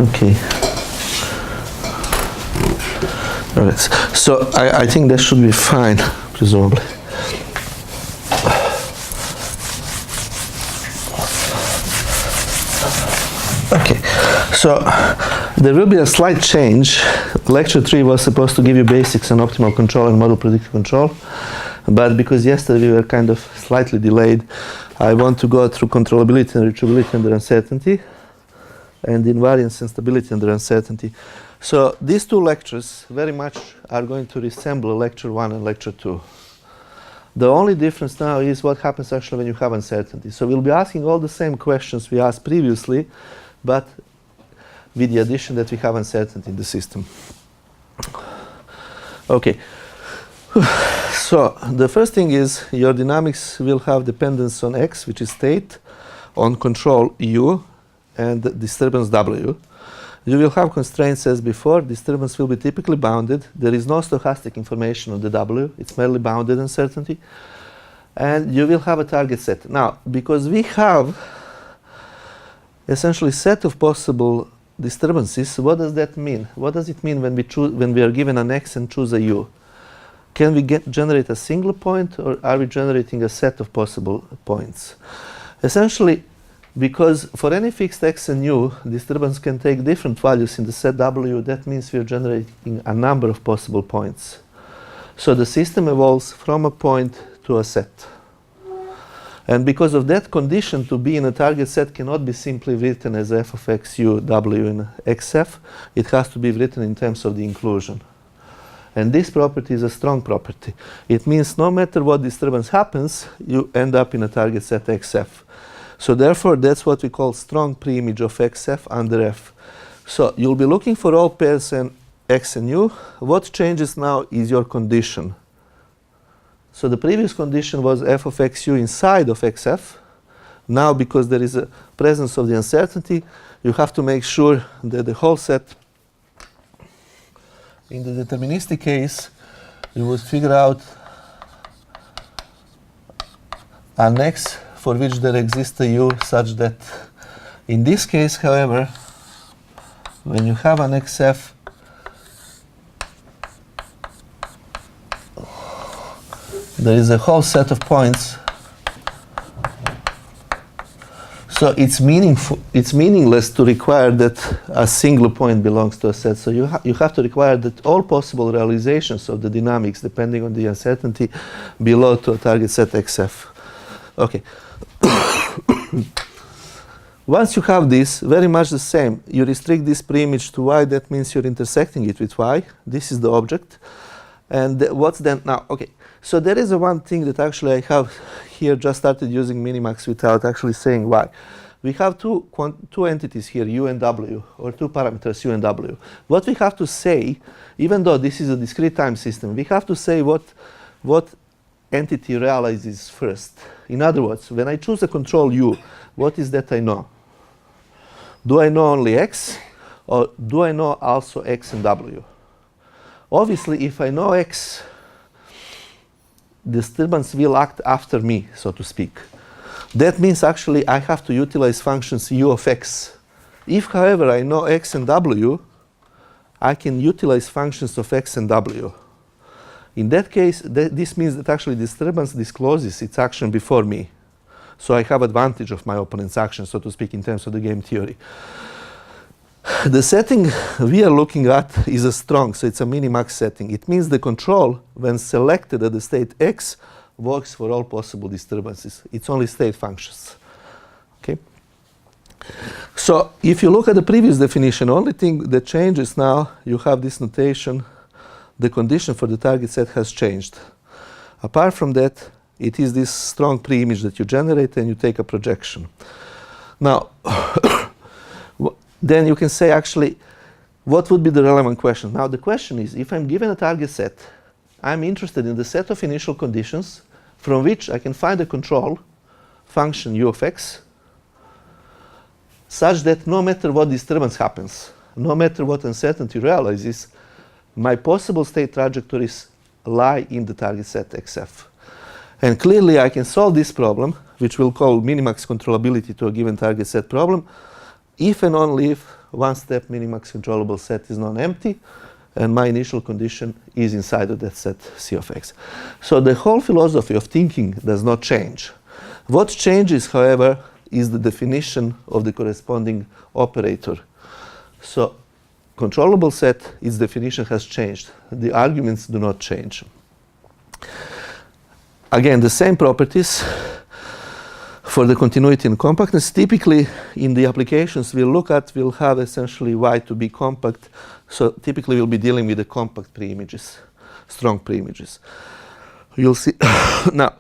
Okay. Alright. So I think that should be fine, presumably. Okay. So there will be a slight change. Lecture 3 was supposed to give you basics on optimal control and model predictive control. But because yesterday we were kind of slightly delayed, I want to go through controllability and reachability under uncertainty and invariance and stability under uncertainty. So these two lectures very much are going to resemble lecture 1 and lecture 2. The only difference now is what happens actually when you have uncertainty. So we'll be asking all the same questions we asked previously, but with the addition that we have uncertainty in the system. Okay. So the first thing is your dynamics will have dependence on x, which is state, on control u, and disturbance w. You will have constraints as before. Disturbance will be typically bounded. There is no stochastic information on the w. It's merely bounded uncertainty. And you will have a target set. Now, because we have essentially set of possible disturbances, what does that mean? What does it mean when we are given an x and choose a u? Can we generate a single point, or are we generating a set of possible points? Essentially, because for any fixed x and u, disturbance can take different values in the set w, that means we are generating a number of possible points. So the system evolves from a point to a set. And because of that, condition to be in a target set cannot be simply written as f of x, u, w in xf. It has to be written in terms of the inclusion. And this property is a strong property. It means no matter what disturbance happens, you end up in a target set xf. So therefore, that's what we call strong preimage of xf under f. So you'll be looking for all pairs in x and u. What changes now is your condition. So the previous condition was f of xu inside of xf. Now, because there is a presence of the uncertainty, you have to make sure that the whole set, in the deterministic case, you would figure out an x for which there exists a u such that in this case, however, when you have an xf, there is a whole set of points. So it's meaningless to require that a single point belongs to a set. So you have to require that all possible realizations of the dynamics, depending on the uncertainty, belong to a target set xf. Okay. Once you have this, very much the same. You restrict this preimage to y. That means you're intersecting it with y. This is the object. And what's then now? Okay. So there is one thing that actually I have here just started using minimax without actually saying why. We have two entities here, u and w, or two parameters, u and w. What we have to say, even though this is a discrete time system, we have to say what entity realizes first. In other words, when I choose a control u, what is that I know? Do I know only x, or do I know also x and w? Obviously, if I know x, disturbance will act after me, so to speak. That means actually I have to utilize functions u of x. If, however, I know x and w, I can utilize functions of x and w. In that case, this means that actually disturbance discloses its action before me. So I have advantage of my opponent's action, so to speak, in terms of the game theory. The setting we are looking at is a strong, so it's a minimax setting. It means the control, when selected at the state x, works for all possible disturbances. It's only state functions. Okay. So if you look at the previous definition, only thing that changes now, you have this notation, the condition for the target set has changed. Apart from that, it is this strong preimage that you generate and you take a projection. Now, then you can say actually, what would be the relevant question? Now the question is, if I'm given a target set, I'm interested in the set of initial conditions from which I can find a control function u of x such that no matter what disturbance happens, no matter what uncertainty realizes, my possible state trajectories lie in the target set xf. And clearly I can solve this problem, which we'll call minimax controllability to a given target set problem, if and only if one-step minimax controllable set is non-empty, and my initial condition is inside of that set C of x. So the whole philosophy of thinking does not change. What changes, however, is the definition of the corresponding operator. So controllable set, its definition has changed. The arguments do not change. Again, the same properties for the continuity and compactness. Typically, in the applications we'll look at, we'll have essentially Y to be compact. So typically, we'll be dealing with the compact preimages, strong preimages. You'll see. Now,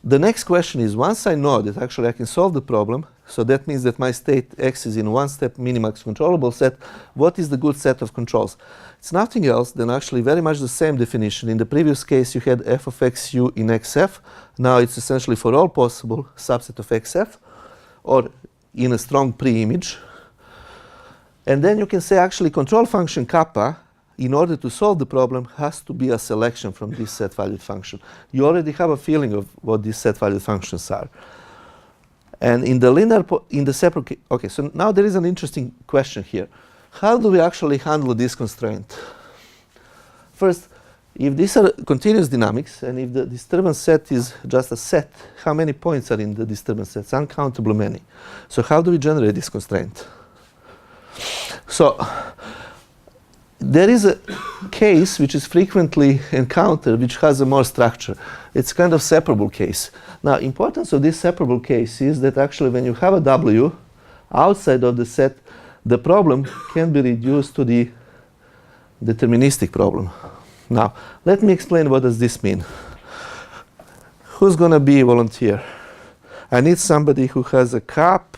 the next question is, once I know that actually I can solve the problem, so that means that my state X is in one-step minimax controllable set, what is the good set of controls? It's nothing else than actually very much the same definition. In the previous case, you had f of xu in xf. Now it's essentially for all possible subset of xf, or in a strong preimage. And then you can say actually control function kappa, in order to solve the problem, has to be a selection from this set-valued function. You already have a feeling of what these set-valued functions are. And in the linear, in the separate, okay, so now there is an interesting question here. How do we actually handle this constraint? First, if these are continuous dynamics, and if the disturbance set is just a set, how many points are in the disturbance set? It's uncountable many. So how do we generate this constraint? So there is a case which is frequently encountered which has a more structure. It's kind of separable case. Now, importance of this separable case is that actually when you have a W outside of the set, the problem can be reduced to the deterministic problem. Now, let me explain what does this mean. Who's going to be a volunteer? I need somebody who has a cup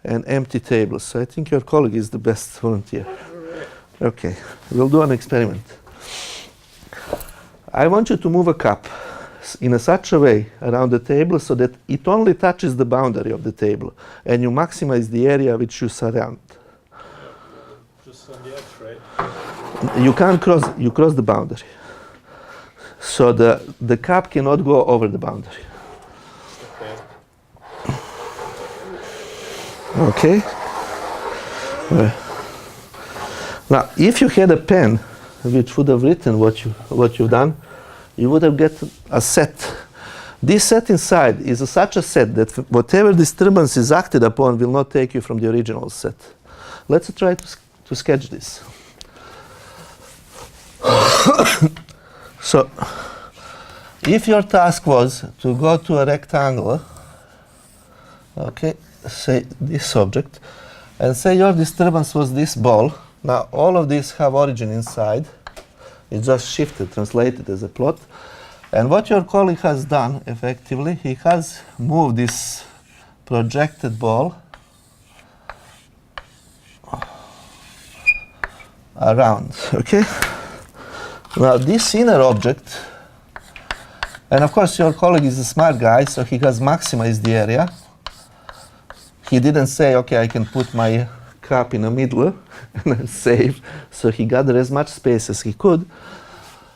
and empty tables. So I think your colleague is the best volunteer. Okay, we'll do an experiment. I want you to move a cup in such a way around the table so that it only touches the boundary of the table, and you maximize the area which you surround. Just on the edge, right? You can't cross. You cross the boundary, so the cup cannot go over the boundary. Okay. Now, if you had a pen which would have written what you've done, you would have get a set. This set inside is such a set that whatever disturbance is acted upon will not take you from the original set. Let's try to sketch this. So, if your task was to go to a rectangle, okay, say this object, and say your disturbance was this ball. Now, all of these have origin inside. It's just shifted, translated as a plot. And what your colleague has done, effectively, he has moved this projected ball around, okay? Now, this inner object, and of course, your colleague is a smart guy, so he has maximized the area. He didn't say, okay, I can put my cup in the middle and save. So he gathered as much space as he could.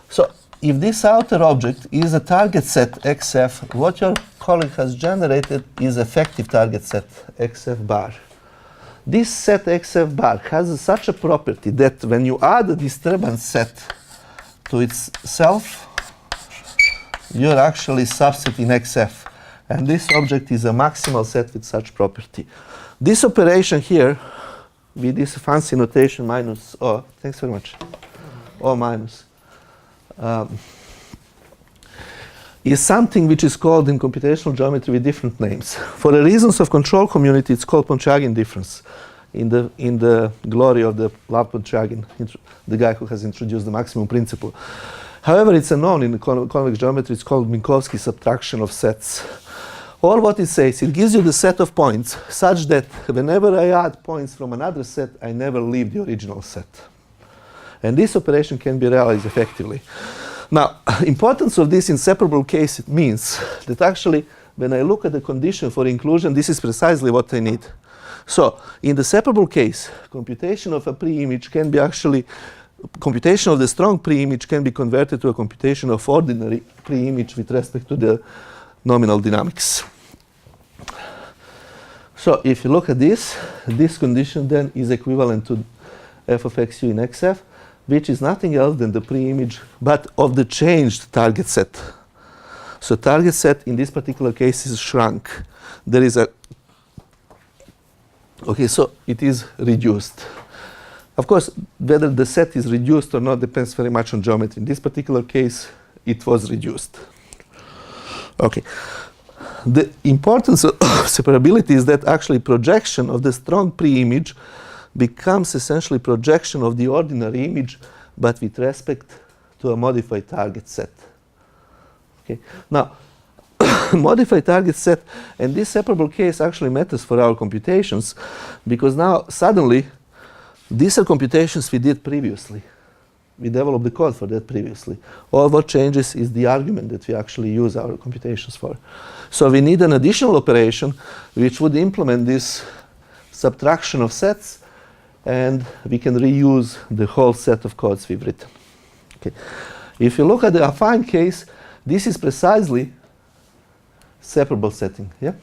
So if this outer object is a target set XF, what your colleague has generated is effective target set XF bar. This set XF bar has such a property that when you add a disturbance set to itself, you're actually subsetting XF. And this object is a maximal set with such property. This operation here, with this fancy notation minus O, thanks very much, O minus, is something which is called in computational geometry with different names. For the reasons of control community, it's called Pontryagin difference. In the glory of the Lav Pontryagin, the guy who has introduced the maximum principle. However, it's known in convex geometry, it's called Minkowski subtraction of sets. All what it says, it gives you the set of points such that whenever I add points from another set, I never leave the original set. And this operation can be realized effectively. Now, importance of this inseparable case, it means that actually, when I look at the condition for inclusion, this is precisely what I need. So, in the separable case, computation of a preimage can be actually, computation of the strong preimage can be converted to a computation of ordinary preimage with respect to the nominal dynamics. So if you look at this condition then is equivalent to f of xu in xf, which is nothing else than the pre-image, but of the changed target set. So target set in this particular case is shrunk. There is a, okay, so it is reduced. Of course, whether the set is reduced or not depends very much on geometry. In this particular case, it was reduced. Okay. The importance of separability is that actually projection of the strong pre-image becomes essentially projection of the ordinary image, but with respect to a modified target set. Okay. Now, modified target set, and this separable case actually matters for our computations, because now suddenly these are computations we did previously. We developed the code for that previously. All what changes is the argument that we actually use our computations for. So we need an additional operation which would implement this subtraction of sets, and we can reuse the whole set of codes we've written. Okay. If you look at the affine case, this is precisely separable setting, yeah?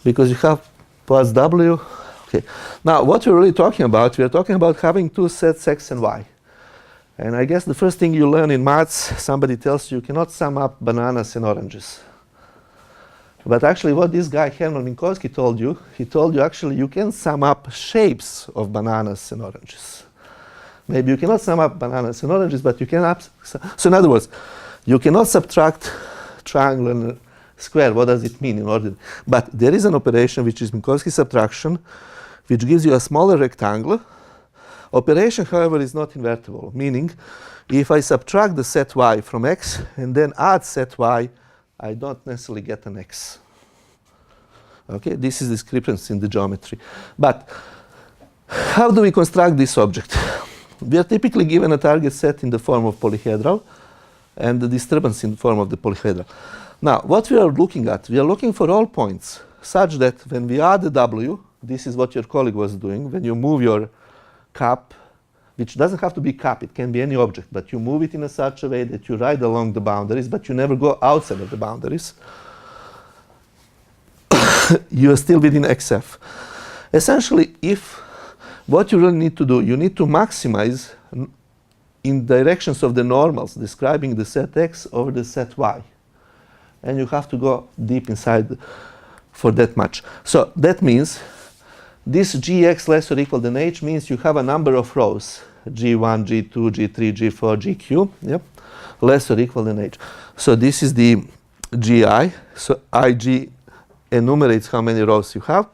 Because you have plus W. Okay. Now, what we're really talking about, we are talking about having two sets x and y. And I guess the first thing you learn in maths, somebody tells you cannot sum up bananas and oranges. But actually what this guy Herman Minkowski told you, he told you actually you can sum up shapes of bananas and oranges. Maybe you cannot sum up bananas and oranges, but you can so in other words, you cannot subtract triangle and square. What does it mean in order? But there is an operation which is Minkowski subtraction, which gives you a smaller rectangle. Operation, however, is not invertible, meaning if I subtract the set y from x and then add set y, I don't necessarily get an x. Okay, this is discrepancy in the geometry. But how do we construct this object? We are typically given a target set in the form of polyhedral and the disturbance in the form of the polyhedral. Now, what we are looking at, we are looking for all points such that when we add the w, this is what your colleague was doing, when you move your cup, which doesn't have to be cup, it can be any object, but you move it in such a way that you ride along the boundaries, but you never go outside of the boundaries. You are still within xf. Essentially, if what you really need to do, you need to maximize in directions of the normals, describing the set x over the set y. And you have to go deep inside for that much. So that means this gx less or equal than h means you have a number of rows, g1, g2, g3, g4, gq, yep, less or equal than h. So this is the gi, so ig enumerates how many rows you have.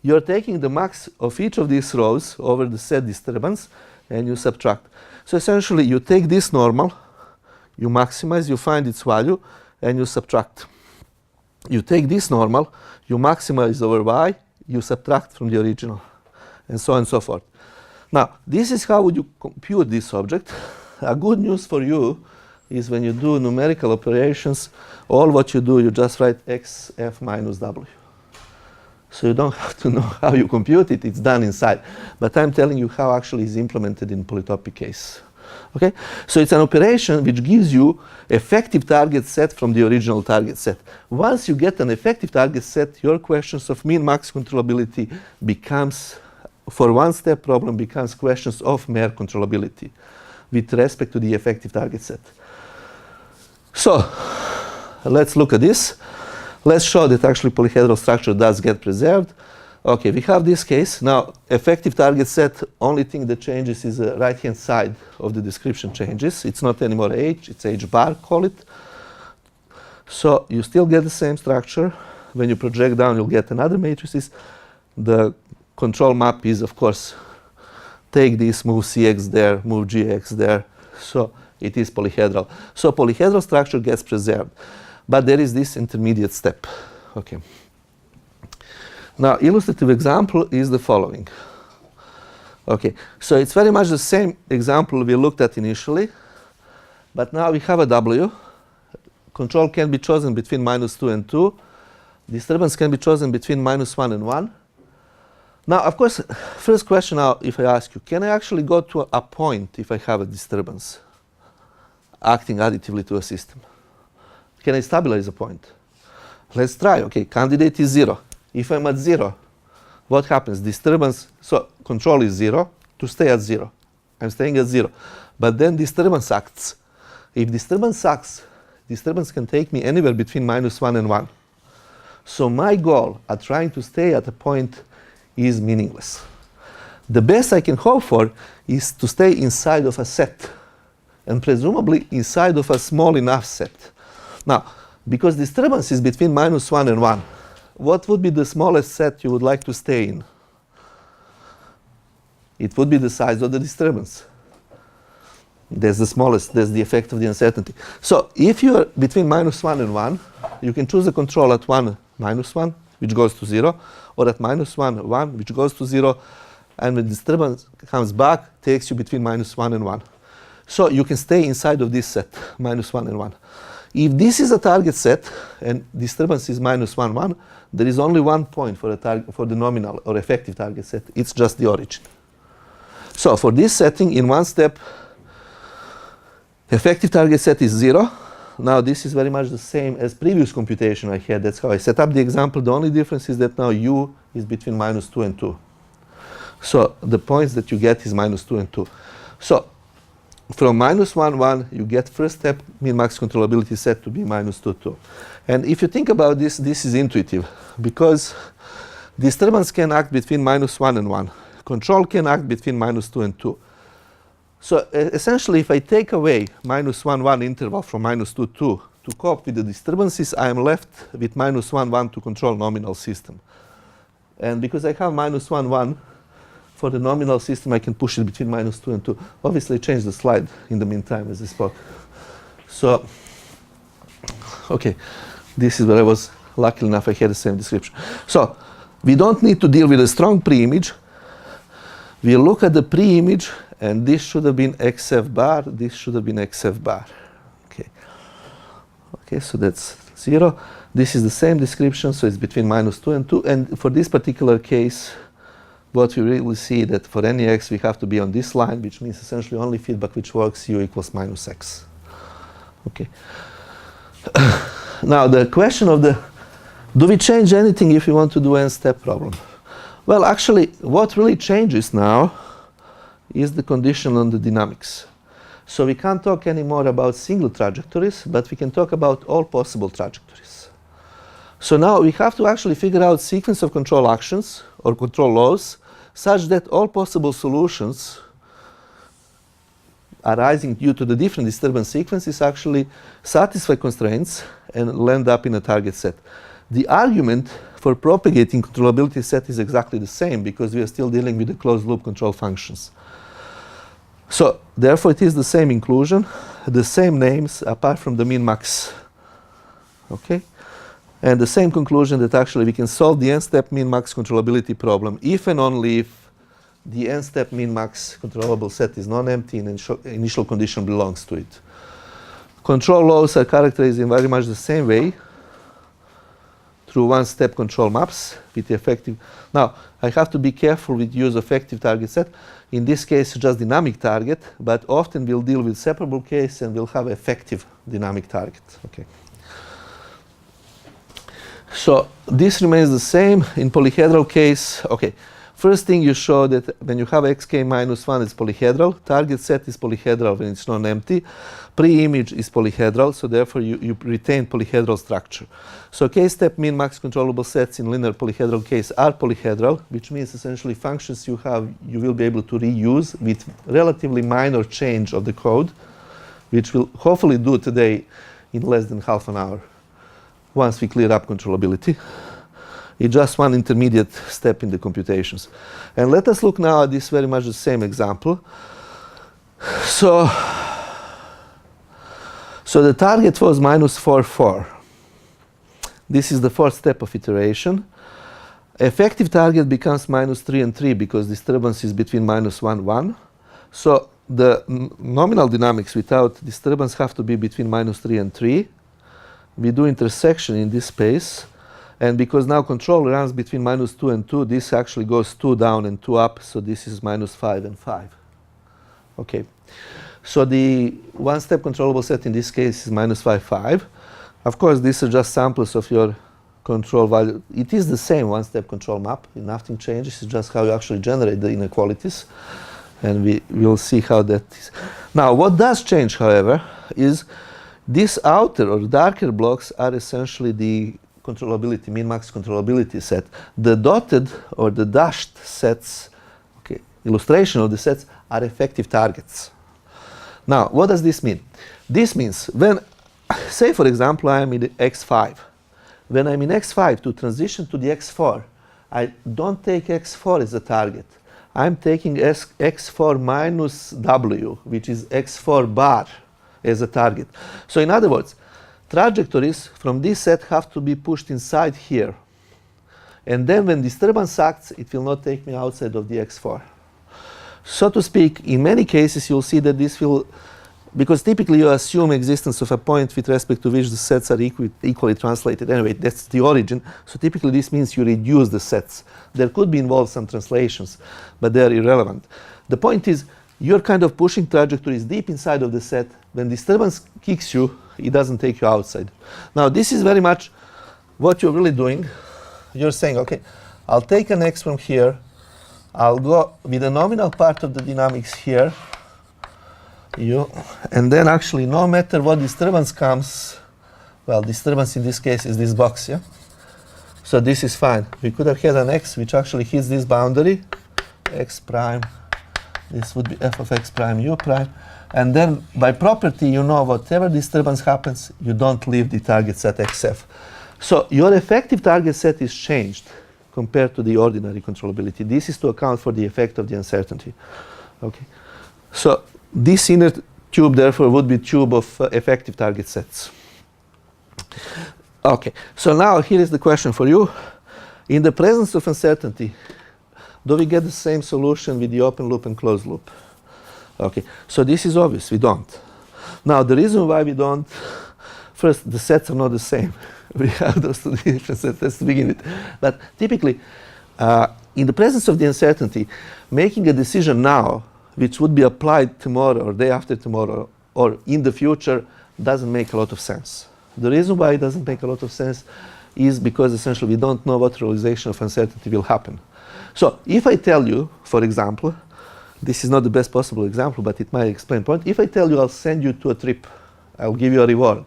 You're taking the max of each of these rows over the set disturbance and you subtract. So essentially you take this normal, you maximize, you find its value, and you subtract. You take this normal, you maximize over y, you subtract from the original, and so on and so forth. Now, this is how would you compute this object. A good news for you is when you do numerical operations, all what you do, you just write x f minus w. So you don't have to know how you compute it, it's done inside. But I'm telling you how actually is implemented in polytopic case. Okay? So it's an operation which gives you effective target set from the original target set. Once you get an effective target set, your questions of min-max controllability becomes, for one-step problem, becomes questions of mere controllability with respect to the effective target set. So let's look at this. Let's show that actually polyhedral structure does get preserved. Okay, we have this case. Now, effective target set, only thing that changes is the right-hand side of the description changes. It's not anymore h, it's h bar, call it. So you still get the same structure. When you project down, you'll get another matrices. The control map is, of course, take this, move cx there, move gx there. So it is polyhedral. So polyhedral structure gets preserved. But there is this intermediate step. Okay. Now, illustrative example is the following. Okay, so it's very much the same example we looked at initially, but now we have a w. Control can be chosen between -2 and 2. Disturbance can be chosen between -1 and 1. Now, of course, first question now, if I ask you, can I actually go to a point if I have a disturbance acting additively to a system? Can I stabilize a point? Let's try. Okay, candidate is 0. If I'm at 0, what happens? Disturbance, so control is 0 to stay at 0. I'm staying at 0. But then disturbance acts. If disturbance acts, disturbance can take me anywhere between -1 and 1. So my goal at trying to stay at a point is meaningless. The best I can hope for is to stay inside of a set, and presumably inside of a small enough set. Now, because disturbance is between -1 and 1, what would be the smallest set you would like to stay in? It would be the size of the disturbance. That's the smallest, that's the effect of the uncertainty. So if you are between -1 and 1, you can choose a control at 1, -1, which goes to 0, or at -1, 1, which goes to 0, and when disturbance comes back, takes you between -1 and 1. So you can stay inside of this set, -1 and 1. If this is a target set, and disturbance is -1, 1, there is only one point for, for the nominal or effective target set. It's just the origin. So for this setting, in one step, effective target set is 0. Now this is very much the same as previous computation I had. That's how I set up the example. The only difference is that now u is between -2 and 2. So the points that you get is -2 and 2. So from -1, 1, you get first step min-max controllability set to be -2, 2. And if you think about this, this is intuitive, because disturbance can act between -1 and 1. Control can act between -2 and 2. So essentially, if I take away -1, 1 interval from -2, 2 to cope with the disturbances, I am left with -1, 1 to control nominal system. And because I have -1, 1 for the nominal system, I can push it between -2 and 2. Obviously, I changed the slide in the meantime as I spoke. So, okay, this is where I was lucky enough I had the same description. So, we don't need to deal with a strong pre-image. We look at the pre-image, and this should have been XF bar, this should have been XF bar. Okay, okay, so that's 0. This is the same description, so it's between -2 and 2. And for this particular case, what we really see that for any x, we have to be on this line, which means essentially only feedback which works, u equals -x. Okay. Now the question of do we change anything if we want to do n-step problem? Well, actually, what really changes now is the condition on the dynamics. So we can't talk anymore about single trajectories, but we can talk about all possible trajectories. So now we have to actually figure out sequence of control actions or control laws such that all possible solutions arising due to the different disturbance sequences actually satisfy constraints and land up in a target set. The argument for propagating controllability set is exactly the same, because we are still dealing with the closed loop control functions. So therefore it is the same inclusion, the same names apart from the min-max. Okay? And the same conclusion that actually we can solve the n-step min-max controllability problem if and only if the n-step min-max controllable set is non-empty and initial condition belongs to it. Control laws are characterized in very much the same way through one-step control maps with the effective. Now, I have to be careful with use of effective target set. In this case, just dynamic target, but often we'll deal with separable case and we'll have effective dynamic target. Okay. So this remains the same in polyhedral case. Okay. First thing you show that when you have xk minus 1, it's polyhedral. Target set is polyhedral when it's non-empty. Pre-image is polyhedral, so therefore you retain polyhedral structure. So k-step min-max controllable sets in linear polyhedral case are polyhedral, which means essentially functions you have, you will be able to reuse with relatively minor change of the code, which we'll hopefully do today in less than half an hour once we clear up controllability. It's just one intermediate step in the computations. And let us look now at this very much the same example. So the target was minus 4, 4. This is the fourth step of iteration. Effective target becomes minus 3 and 3 because disturbance is between minus 1, 1. So the nominal dynamics without disturbance have to be between minus 3 and 3. We do intersection in this space. And because now control runs between minus 2 and 2, this actually goes 2 down and 2 up, so this is minus 5 and 5. Okay. So the one-step controllable set in this case is minus 5, 5. Of course, these are just samples of your control value. It is the same one-step control map. Nothing changes. It's just how you actually generate the inequalities. And we will see how that is. Now, what does change, however, is these outer or darker blocks are essentially the controllability, min-max controllability set. The dotted or the dashed sets, okay, illustration of the sets are effective targets. Now, what does this mean? This means when, say for example, I am in X5. When I'm in X5 to transition to the X4, I don't take X4 as a target. I'm taking X4 minus W, which is X4 bar, as a target. So in other words, trajectories from this set have to be pushed inside here. And then when disturbance acts, it will not take me outside of the X4. So to speak, in many cases, you'll see that this will, because typically you assume existence of a point with respect to which the sets are equally translated. Anyway, that's the origin. So typically this means you reduce the sets. There could be involved some translations, but they're irrelevant. The point is, you're kind of pushing trajectories deep inside of the set. When disturbance kicks you, it doesn't take you outside. Now, this is very much what you're really doing. You're saying, okay, I'll take an X from here. I'll go with the nominal part of the dynamics here. And then actually, no matter what disturbance comes, well, disturbance in this case is this box, yeah? So this is fine. We could have had an X which actually hits this boundary, X prime. This would be f of X prime U prime. And then by property, you know whatever disturbance happens, you don't leave the target set XF. So your effective target set is changed compared to the ordinary controllability. This is to account for the effect of the uncertainty. Okay. So this inner tube, therefore, would be tube of effective target sets. Okay. So now here is the question for you. In the presence of uncertainty, do we get the same solution with the open loop and closed loop? Okay. So this is obvious. We don't. Now, the reason why we don't, first, the sets are not the same. We have those two different sets. Let's begin with. But typically, in the presence of the uncertainty, making a decision now, which would be applied tomorrow or day after tomorrow or in the future, doesn't make a lot of sense. The reason why it doesn't make a lot of sense is because essentially we don't know what realization of uncertainty will happen. So if I tell you, for example, this is not the best possible example, but it might explain the point. If I tell you I'll send you to a trip, I'll give you a reward,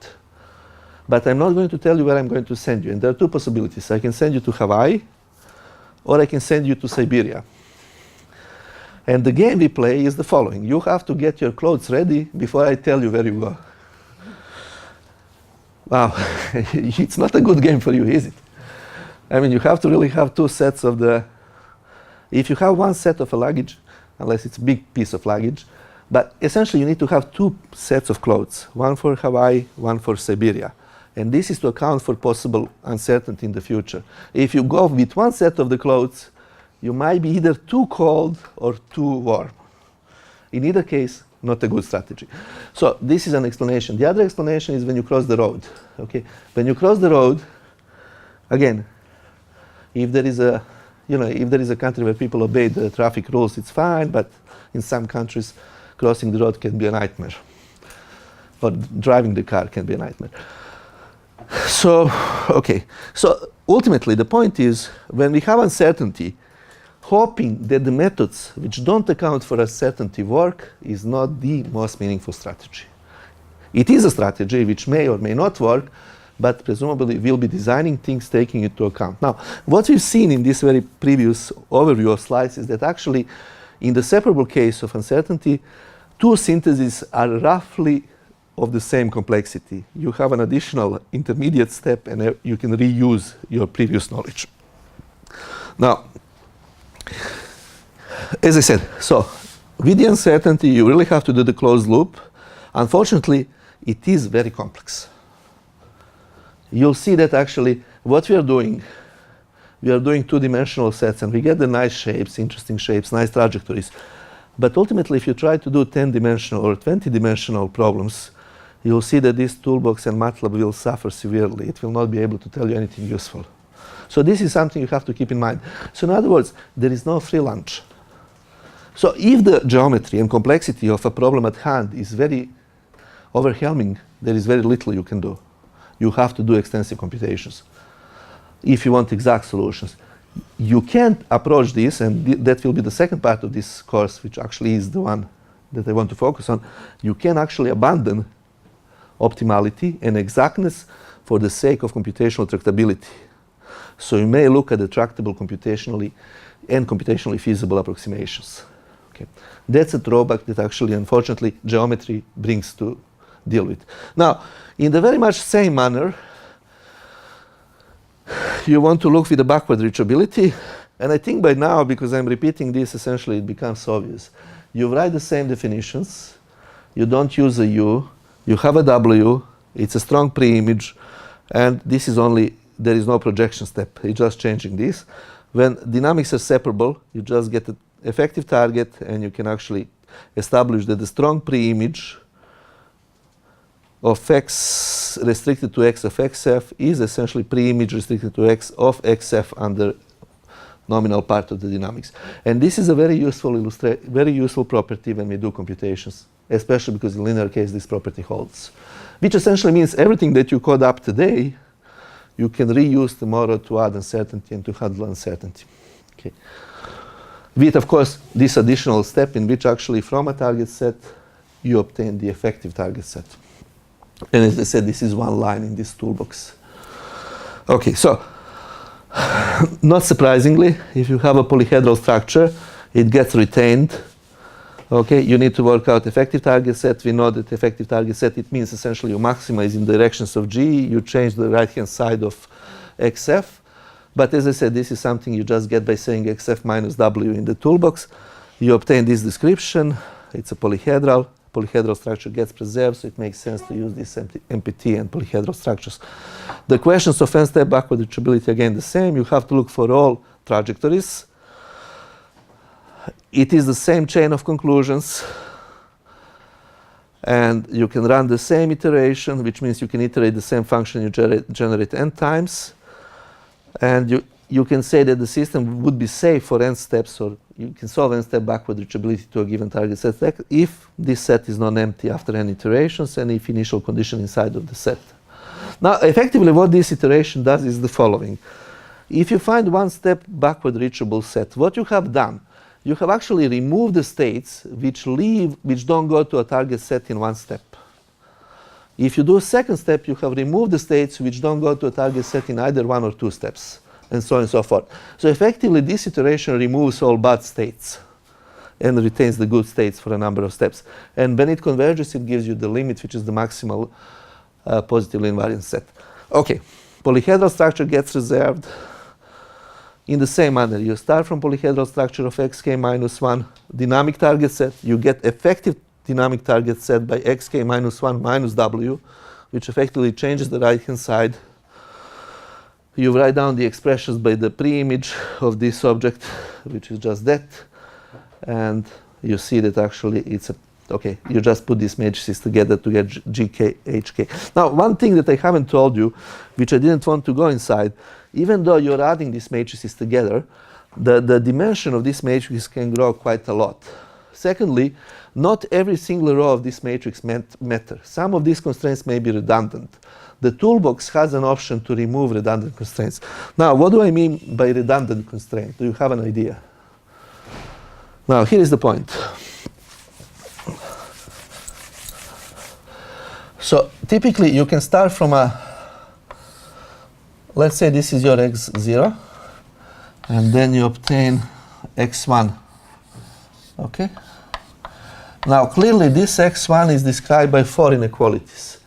but I'm not going to tell you where I'm going to send you. And there are two possibilities. I can send you to Hawaii, or I can send you to Siberia. And the game we play is the following. You have to get your clothes ready before I tell you where you go. Wow, it's not a good game for you, is it? I mean, you have to really have two sets of the... If you have one set of a luggage, unless it's a big piece of luggage, but essentially you need to have two sets of clothes, one for Hawaii, one for Siberia. And this is to account for possible uncertainty in the future. If you go with one set of the clothes, you might be either too cold or too warm. In either case, not a good strategy. So this is an explanation. The other explanation is when you cross the road. Okay, when you cross the road, again, if there is a, if there is a country where people obey the traffic rules, it's fine. But in some countries, crossing the road can be a nightmare, or driving the car can be a nightmare. So, okay. So ultimately, the point is when we have uncertainty, hoping that the methods which don't account for uncertainty work is not the most meaningful strategy. It is a strategy which may or may not work, but presumably we'll be designing things taking into account. Now, what we've seen in this very previous overview of slides is that actually in the separable case of uncertainty, two syntheses are roughly of the same complexity. You have an additional intermediate step and you can reuse your previous knowledge. Now, as I said, so with the uncertainty, you really have to do the closed loop. Unfortunately, it is very complex. You'll see that actually what we are doing two-dimensional sets and we get the nice shapes, interesting shapes, nice trajectories. But ultimately, if you try to do 10-dimensional or 20-dimensional problems, you'll see that this toolbox and MATLAB will suffer severely. It will not be able to tell you anything useful. So this is something you have to keep in mind. So in other words, there is no free lunch. So if the geometry and complexity of a problem at hand is very overwhelming, there is very little you can do. You have to do extensive computations. if you want exact solutions. You can't approach this, and that will be the second part of this course, which actually is the one that I want to focus on. You can actually abandon optimality and exactness for the sake of computational tractability. So you may look at the tractable computationally and computationally feasible approximations. Okay. That's a drawback that actually, unfortunately, geometry brings to deal with. Now, in the very much same manner, you want to look with the backward reachability, and I think by now, because I'm repeating this, essentially it becomes obvious. You write the same definitions, you don't use a U, you have a W, it's a strong pre-image, and this is only, there is no projection step, it's just changing this. When dynamics are separable, you just get an effective target, and you can actually establish that the strong pre-image of x restricted to x of xf is essentially pre-image restricted to x of xf under nominal part of the dynamics. And this is a very useful property when we do computations, especially because in linear case this property holds. Which essentially means everything that you code up today, you can reuse tomorrow to add uncertainty and to handle uncertainty. Okay. With, of course, this additional step in which actually from a target set, you obtain the effective target set. And as I said, this is one line in this toolbox. Okay, so not surprisingly, if you have a polyhedral structure, it gets retained. Okay, you need to work out effective target set. We know that effective target set, it means essentially you maximize in directions of G, you change the right-hand side of XF. But as I said, this is something you just get by saying XF minus W in the toolbox. You obtain this description. It's a polyhedral. Polyhedral structure gets preserved, so it makes sense to use this MPT and polyhedral structures. The questions of n-step backward reachability, again, the same. You have to look for all trajectories. It is the same chain of conclusions. And you can run the same iteration, which means you can iterate the same function you generate n times. And you can say that the system would be safe for n steps, or you can solve n-step backward reachability to a given target set if this set is non-empty after n iterations and if initial condition inside of the set. Now, effectively, what this iteration does is the following. If you find one step backward reachable set, what you have done, you have actually removed the states which don't go to a target set in one step. If you do a second step, you have removed the states which don't go to a target set in either one or two steps, and so on and so forth. So effectively, this iteration removes all bad states and retains the good states for a number of steps. And when it converges, it gives you the limit, which is the maximal positively invariant set. Okay, polyhedral structure gets reserved in the same manner. You start from polyhedral structure of xk minus 1 dynamic target set. You get effective dynamic target set by xk minus 1 minus w, which effectively changes the right-hand side. You write down the expressions by the pre-image of this object, which is just that. And you see that actually it's a, okay, you just put these matrices together to get GK, HK. Now, one thing that I haven't told you, which I didn't want to go inside, even though you're adding these matrices together, the dimension of this matrix can grow quite a lot. Secondly, not every single row of this matrix matter. Some of these constraints may be redundant. The toolbox has an option to remove redundant constraints. Now, what do I mean by redundant constraint? Do you have an idea? Now, here is the point. So, typically, you can start from a, let's say this is your x0, and then you obtain x1. Okay? Now, clearly, this x1 is described by 4 inequalities.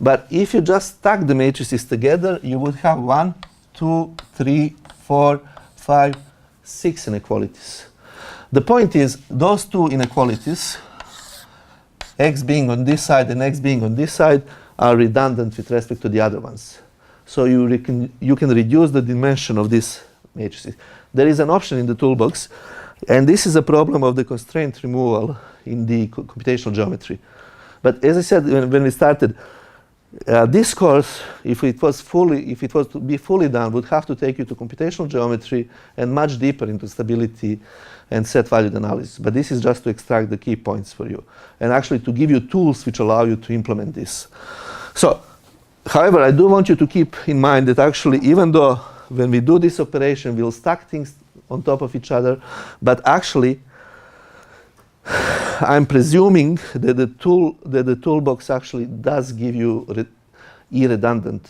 But if you just stack the matrices together, you would have 1, 2, 3, 4, 5, 6 inequalities. The point is, those two inequalities, x being on this side and x being on this side, are redundant with respect to the other ones. So you can reduce the dimension of these matrices. There is an option in the toolbox, and this is a problem of the constraint removal in the computational geometry. But as I said when we started, this course, if it was to be fully done, would have to take you to computational geometry and much deeper into stability and set valued analysis. But this is just to extract the key points for you and actually to give you tools which allow you to implement this. So, however, I do want you to keep in mind that actually, even though when we do this operation, we'll stack things on top of each other, but actually, I'm presuming that the toolbox actually does give you irredundant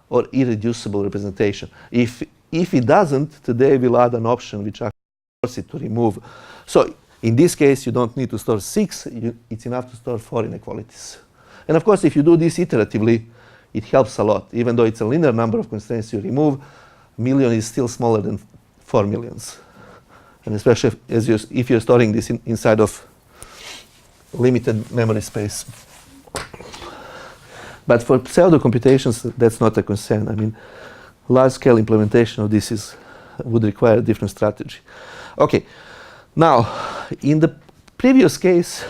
or irreducible representation. If it doesn't, today we'll add an option which actually forces it to remove. So in this case, you don't need to store 6. It's enough to store 4 inequalities. And of course, if you do this iteratively, it helps a lot. Even though it's a linear number of constraints you remove, million is still smaller than 4 millions. And especially if you're storing this inside of limited memory space. But for pseudo computations, that's not a concern. I mean, large-scale implementation of this would require a different strategy. Okay, now, in the previous case,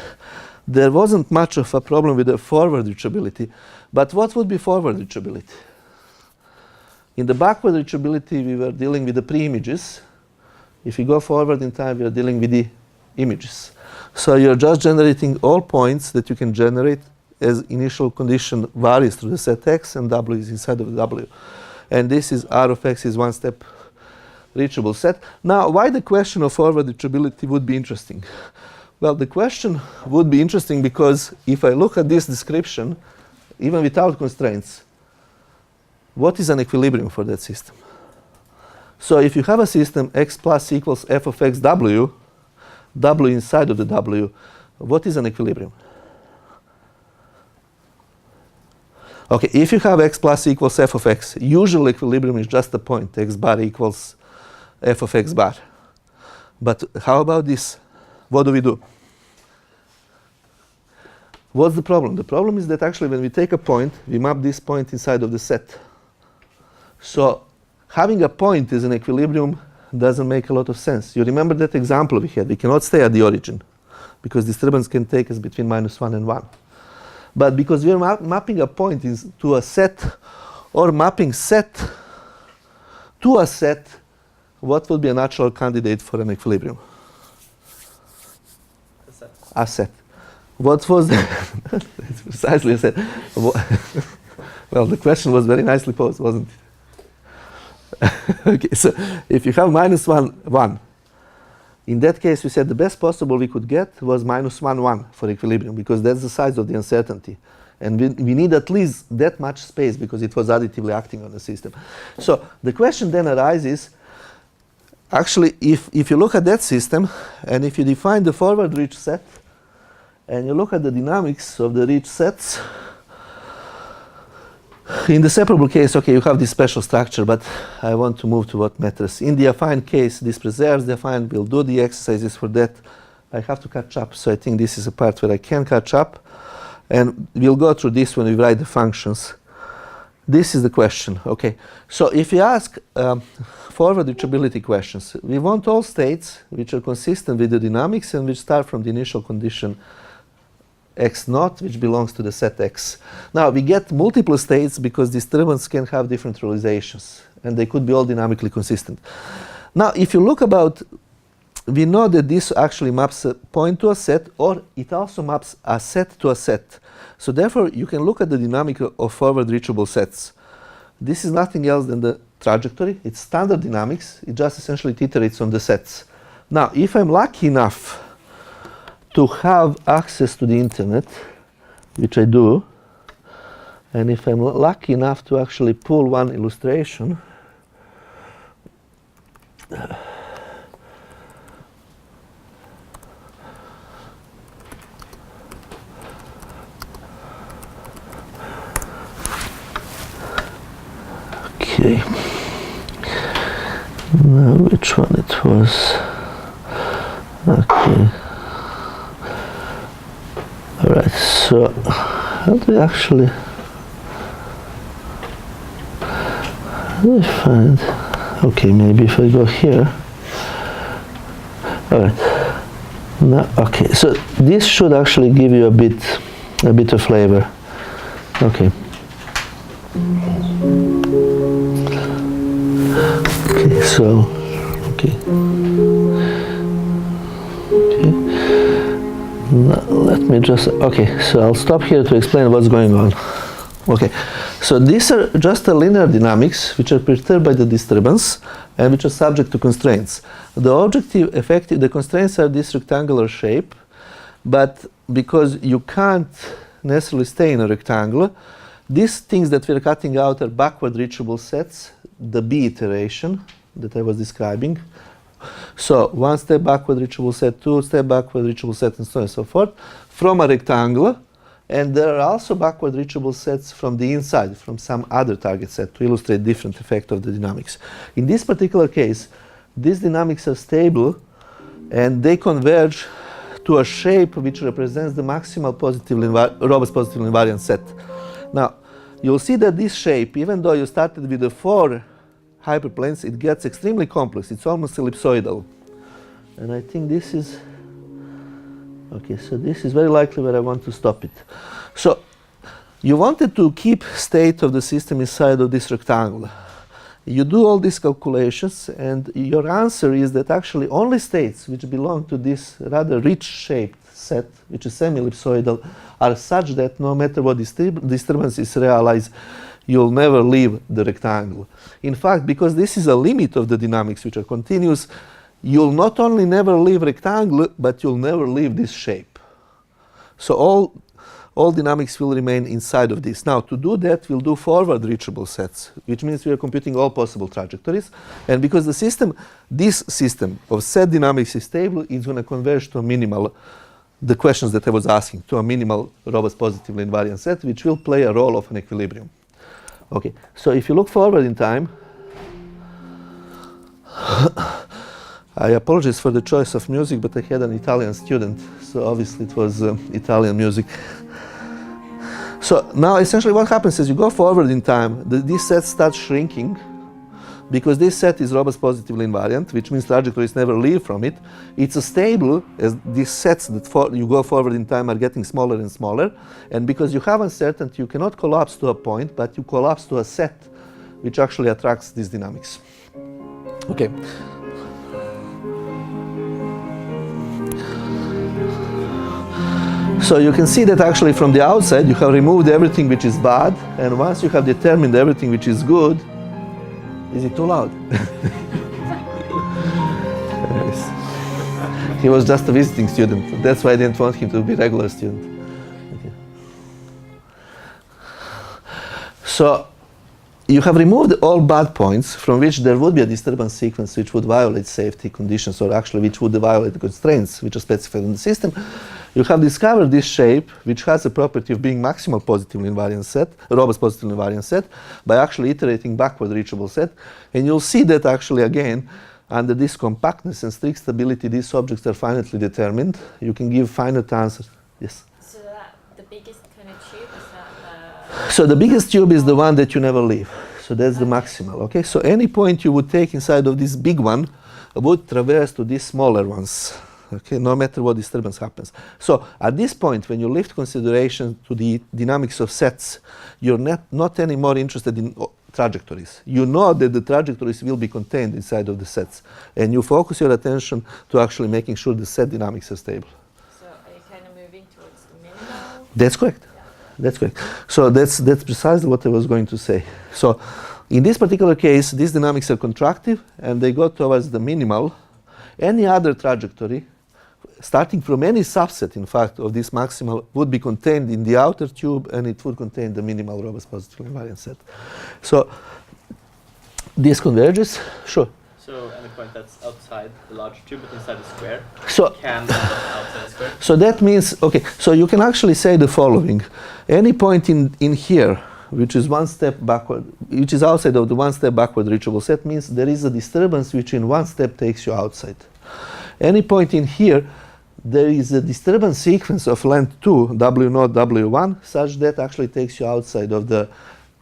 there wasn't much of a problem with the forward reachability. But what would be forward reachability? In the backward reachability, we were dealing with the pre-images. If you go forward in time, we are dealing with the images. So you're just generating all points that you can generate as initial condition varies through the set X, and W is inside of the W. And this is R of X is one-step reachable set. Now, why the question of forward reachability would be interesting? Well, the question would be interesting because if I look at this description, even without constraints, what is an equilibrium for that system? So if you have a system X plus equals f of X W, W inside of the W, what is an equilibrium? Okay, if you have X plus equals f of X, usual equilibrium is just a point, X bar equals f of X bar. But how about this? What do we do? What's the problem? The problem is that actually when we take a point, we map this point inside of the set. So having a point as an equilibrium doesn't make a lot of sense. You remember that example we had. We cannot stay at the origin because disturbance can take us between -1 and 1. But because we are mapping a point to a set or mapping set to a set, what would be a natural candidate for an equilibrium? A set. What was that? It's precisely a set. Well, the question was very nicely posed, wasn't it? Okay, so if you have -1, 1, in that case, we said the best possible we could get was -1, 1 for equilibrium, because that's the size of the uncertainty. And we need at least that much space because it was additively acting on the system. So the question then arises, actually, if you look at that system, and if you define the forward reach set, and you look at the dynamics of the reach sets, in the separable case, okay, you have this special structure, but I want to move to what matters. In the affine case, this preserves the affine. We'll do the exercises for that. I have to catch up, so I think this is a part where I can catch up. And we'll go through this when we write the functions. This is the question, okay. So if you ask forward reachability questions, we want all states which are consistent with the dynamics and which start from the initial condition X naught, which belongs to the set X. Now, we get multiple states because disturbance can have different realizations, and they could be all dynamically consistent. Now, if you look about, we know that this actually maps a point to a set, or it also maps a set to a set. So therefore, you can look at the dynamic of forward reachable sets. This is nothing else than the trajectory. It's standard dynamics. It just essentially iterates on the sets. Now, if I'm lucky enough to have access to the internet, which I do, and if I'm lucky enough to actually pull one illustration, okay, now which one it was, okay. Alright, so how do I actually find, okay, maybe if I go here, alright, now, okay, so this should actually give you a bit of flavor, okay. Okay, so, okay. Now, let me just, okay, so I'll stop here to explain what's going on. Okay, so these are just the linear dynamics which are perturbed by the disturbance and which are subject to constraints. The objective effective, the constraints are this rectangular shape, but because you can't necessarily stay in a rectangle, these things that we're cutting out are backward reachable sets, the B iteration that I was describing. So one step backward reachable set, two step backward reachable set, and so on and so forth, from a rectangle. And there are also backward reachable sets from the inside, from some other target set, to illustrate different effect of the dynamics. In this particular case, these dynamics are stable, and they converge to a shape which represents the maximal robust positively invariant set. Now, you'll see that this shape, even though you started with the 4 hyperplanes, it gets extremely complex. It's almost ellipsoidal. And I think this is, okay, so this is very likely where I want to stop it. So you wanted to keep state of the system inside of this rectangle. You do all these calculations, and your answer is that actually only states which belong to this rather rich shaped set, which is semi-ellipsoidal, are such that no matter what disturbance is realized, you'll never leave the rectangle. In fact, because this is a limit of the dynamics which are continuous, you'll not only never leave rectangle, but you'll never leave this shape. So all dynamics will remain inside of this. Now, to do that, we'll do forward reachable sets, which means we are computing all possible trajectories. And because the system, this system of set dynamics is stable, it's going to converge to a minimal, the questions that I was asking, to a minimal robust positively invariant set, which will play a role of an equilibrium. Okay, so if you look forward in time, I apologize for the choice of music, but I had an Italian student, so obviously it was Italian music. So now essentially what happens is you go forward in time, this set starts shrinking, because this set is robust positively invariant, which means trajectories never leave from it. It's stable as these sets that you go forward in time are getting smaller and smaller, and because you have uncertainty, you cannot collapse to a point, but you collapse to a set which actually attracts these dynamics. Okay. So you can see that actually from the outside you have removed everything which is bad, and once you have determined everything which is good, is it too loud? He was just a visiting student. That's why I didn't want him to be a regular student. Okay. So you have removed all bad points from which there would be a disturbance sequence which would violate safety conditions, or actually which would violate the constraints which are specified in the system. You have discovered this shape, which has the property of being maximal positively invariant set, robust positively invariant set, by actually iterating backward reachable set. And you'll see that actually again, under this compactness and strict stability, these objects are finitely determined. You can give finite answers. Yes? So the biggest kind of tube, is that So the biggest tube is the one that you never leave. So that's the maximal, okay? So any point you would take inside of this big one would traverse to these smaller ones. Okay, no matter what disturbance happens. So at this point, when you lift consideration to the dynamics of sets, you're not anymore interested in trajectories. You know that the trajectories will be contained inside of the sets, and you focus your attention to actually making sure the set dynamics are stable. So are you kind of moving towards the minimal? That's correct. Yeah. That's correct. So that's precisely what I was going to say. So in this particular case, these dynamics are contractive, and they go towards the minimal. Any other trajectory, starting from any subset, in fact, of this maximal, would be contained in the outer tube, and it would contain the minimal robust positively invariant set. So this converges. Sure. So any point that's outside the large tube but inside the square So can end up outside the square? So that means, okay, so you can actually say the following. Any point in here, which is one step backward, which is outside of the one step backward reachable set, means there is a disturbance which in one step takes you outside. Any point in here, there is a disturbance sequence of length 2, W0, W1, such that actually takes you outside of the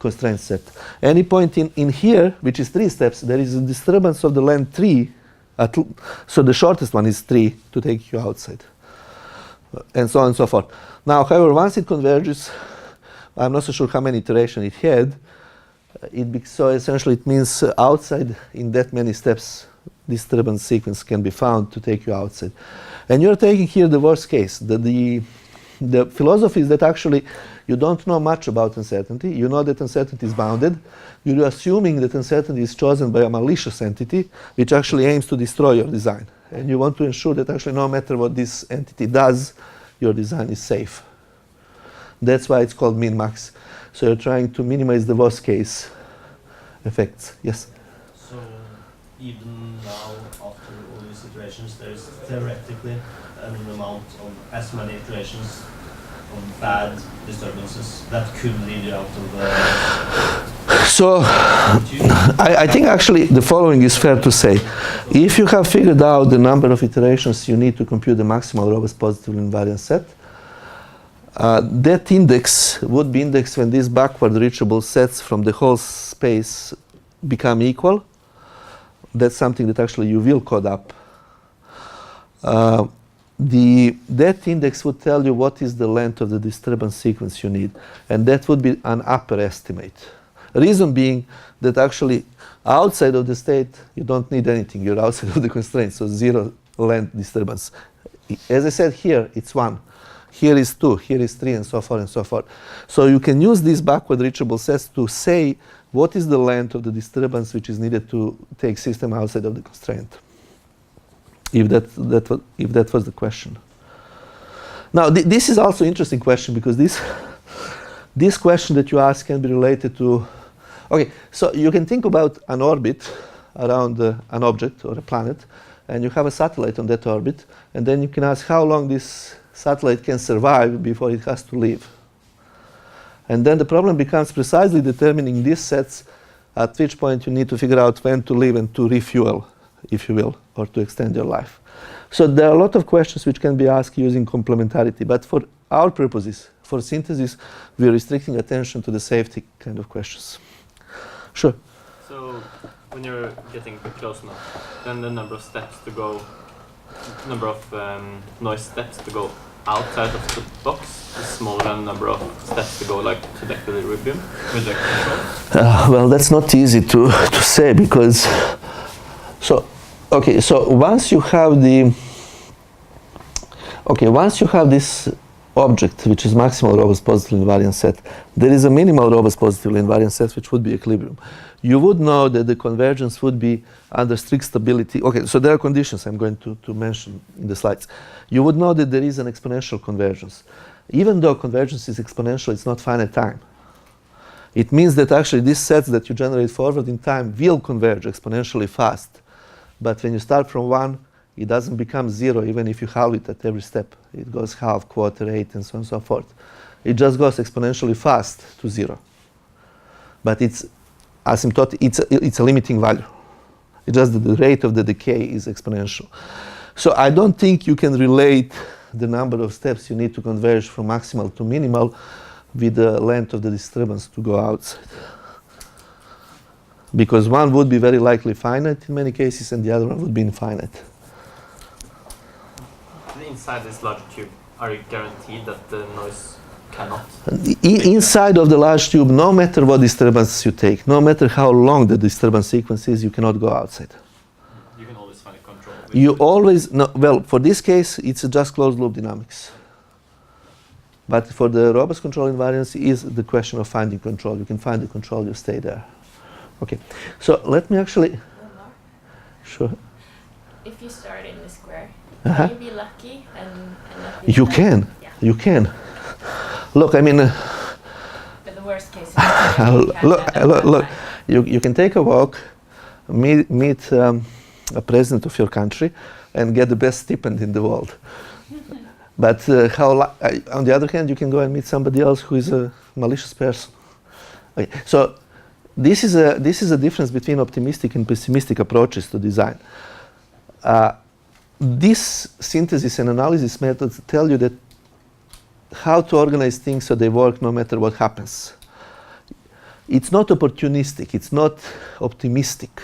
constraint set. Any point in here, which is 3 steps, there is a disturbance of the length 3, so the shortest one is 3 to take you outside, and so on and so forth. Now, however, once it converges, I'm not so sure how many iterations it had, so essentially it means outside in that many steps, disturbance sequence can be found to take you outside. And you're taking here the worst case, that the the philosophy is that actually you don't know much about uncertainty. You know that uncertainty is bounded. You're assuming that uncertainty is chosen by a malicious entity, which actually aims to destroy your design. And you want to ensure that actually no matter what this entity does, your design is safe. That's why it's called min-max. So you're trying to minimize the worst case effects. Yes? So even now, after all these iterations, there is theoretically an amount of as many iterations of bad disturbances that could lead you out of the... So I think actually the following is fair to say. If you have figured out the number of iterations you need to compute the maximal robust positive invariant set, that index would be indexed when these backward reachable sets from the whole space become equal. That's something that actually you will code up. That index would tell you what is the length of the disturbance sequence you need, and that would be an upper estimate. Reason being that actually outside of the state you don't need anything, you're outside of the constraint, so zero length disturbance. As I said, here it's 1, here is 2, here is 3, and so forth and so forth. So you can use these backward reachable sets to say what is the length of the disturbance which is needed to take system outside of the constraint. If that was the question. Now this is also an interesting question, because this question that you ask can be related to, okay, so you can think about an orbit around an object or a planet, and you have a satellite on that orbit, and then you can ask how long this satellite can survive before it has to leave. And then the problem becomes precisely determining these sets, at which point you need to figure out when to leave and to refuel, if you will, or to extend your life. So there are a lot of questions which can be asked using complementarity, but for our purposes, for synthesis, we are restricting attention to the safety kind of questions. Sure. So when you're getting close enough, then the number of steps to go, number of noise steps to go outside of the box is smaller than the number of steps to go like to the equilibrium with the control? Well, that's not easy to say, because so once you have this object which is maximal robust positive invariant set, there is a minimal robust positive invariant set which would be equilibrium. You would know that the convergence would be under strict stability. Okay, so there are conditions I'm going to mention in the slides. You would know that there is an exponential convergence. Even though convergence is exponential, it's not finite time. It means that actually these sets that you generate forward in time will converge exponentially fast. But when you start from 1, it doesn't become 0 even if you halve it at every step. It goes half, quarter, 8, and so on and so forth. It just goes exponentially fast to 0. But it's asymptotic, it's a limiting value. It's just that the rate of the decay is exponential. So I don't think you can relate the number of steps you need to converge from maximal to minimal with the length of the disturbance to go outside. Because one would be very likely finite in many cases, and the other one would be infinite. Inside this large tube, are you guaranteed that the noise cannot? Inside of the large tube, no matter what disturbance you take, no matter how long the disturbance sequence is, you cannot go outside. You can always find a control. You always, no, well, for this case, it's just closed loop dynamics. But for the robust control invariance is the question of finding control. You can find the control, you stay there. Okay, so let me actually, sure. If you start in the square, Uh-huh. can you be lucky and not be You lucky? can, Yeah. you can. Look, I mean, But the worst case is look, you can take a walk, meet a president of your country, and get the best stipend in the world. But on the other hand, you can go and meet somebody else who is a malicious person. Okay. So this is a difference between optimistic and pessimistic approaches to design. This synthesis and analysis methods tell you that how to organize things so they work no matter what happens. It's not opportunistic, it's not optimistic.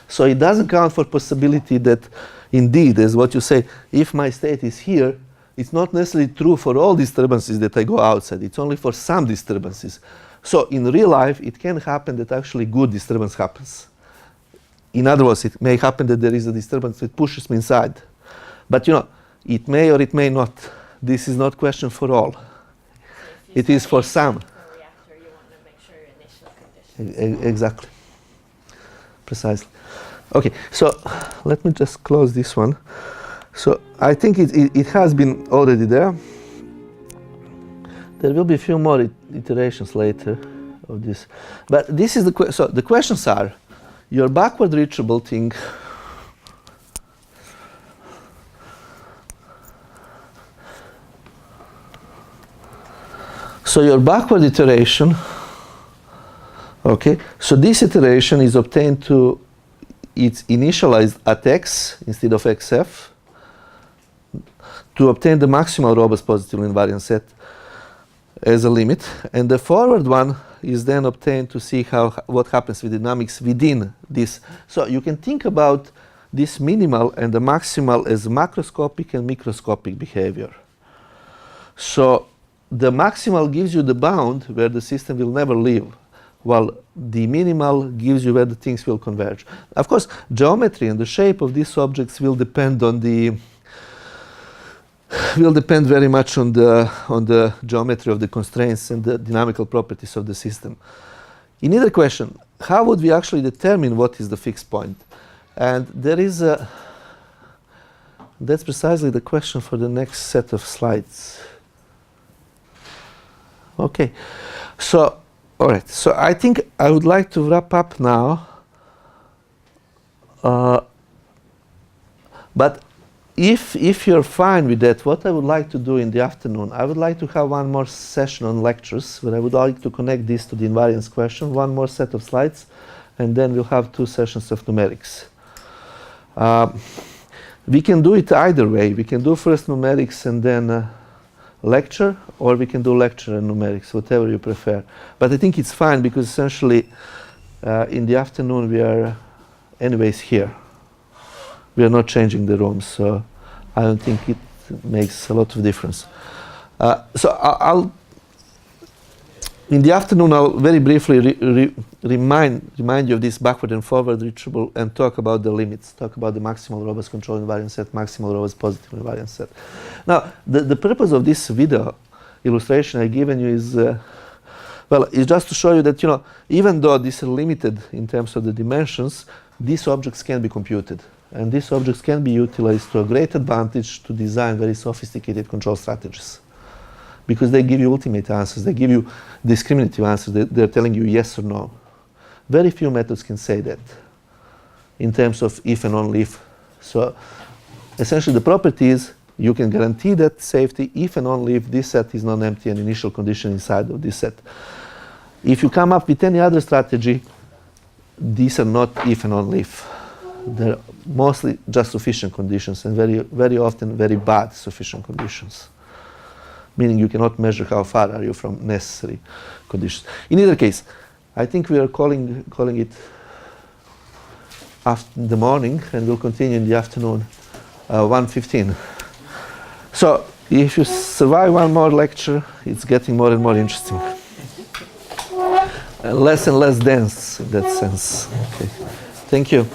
So it doesn't count for possibility that indeed, as what you say, if my state is here, it's not necessarily true for all disturbances that I go outside. It's only for some disturbances. So in real life, it can happen that actually good disturbance happens. In other words, it may happen that there is a disturbance that pushes me inside. But you know, it may or it may not this is not question for all. So if you It is start for a some. chemical reactor, you want to make sure your initial conditions. Exactly. Precisely. Okay, so let me just close this one. So I think it has been already there. There will be a few more iterations later of this. But this is so the questions are, your backward reachable thing, so your backward iteration, okay, so this iteration is obtained to, it's initialized at x instead of xf to obtain the maximal robust positively invariant set as a limit, and the forward one is then obtained to see what happens with dynamics within this. So you can think about this minimal and the maximal as macroscopic and microscopic behavior. So the maximal gives you the bound where the system will never live, while the minimal gives you where the things will converge. Of course, geometry and the shape of these objects will depend on the very much on the geometry of the constraints and the dynamical properties of the system. In either question, how would we actually determine what is the fixed point? And there is that's precisely the question for the next set of slides. Okay, so all right, so I think I would like to wrap up now. But if you're fine with that, what I would like to do in the afternoon, I would like to have one more session on lectures where I would like to connect this to the invariance question, one more set of slides, and then we'll have 2 sessions of numerics. We can do it either way. We can do first numerics and then lecture, or we can do lecture and numerics, whatever you prefer. But I think it's fine because essentially in the afternoon we are anyways here. We are not changing the rooms, so I don't think it makes a lot of difference. So I'll in the afternoon I'll very briefly remind you of this backward and forward reachable and talk about the limits, talk about the maximal robust control invariant set, maximal robust positive invariant set. Now the purpose of this video illustration I've given you is well, it's just to show you that, you know, even though these are limited in terms of the dimensions, these objects can be computed. And these objects can be utilized to a great advantage to design very sophisticated control strategies. Because they give you ultimate answers, they give you discriminative answers, they're telling you yes or no. Very few methods can say that in terms of if and only if. So essentially the property is you can guarantee that safety if and only if this set is non-empty and initial condition inside of this set. If you come up with any other strategy, these are not if and only if. They're mostly just sufficient conditions, and very often very bad sufficient conditions. Meaning you cannot measure how far are you from necessary conditions. In either case, I think we are calling it after the morning, and we'll continue in the afternoon, 1:15. So if you survive one more lecture, it's getting more and more interesting. Less and less dense in that sense. Okay. Thank you.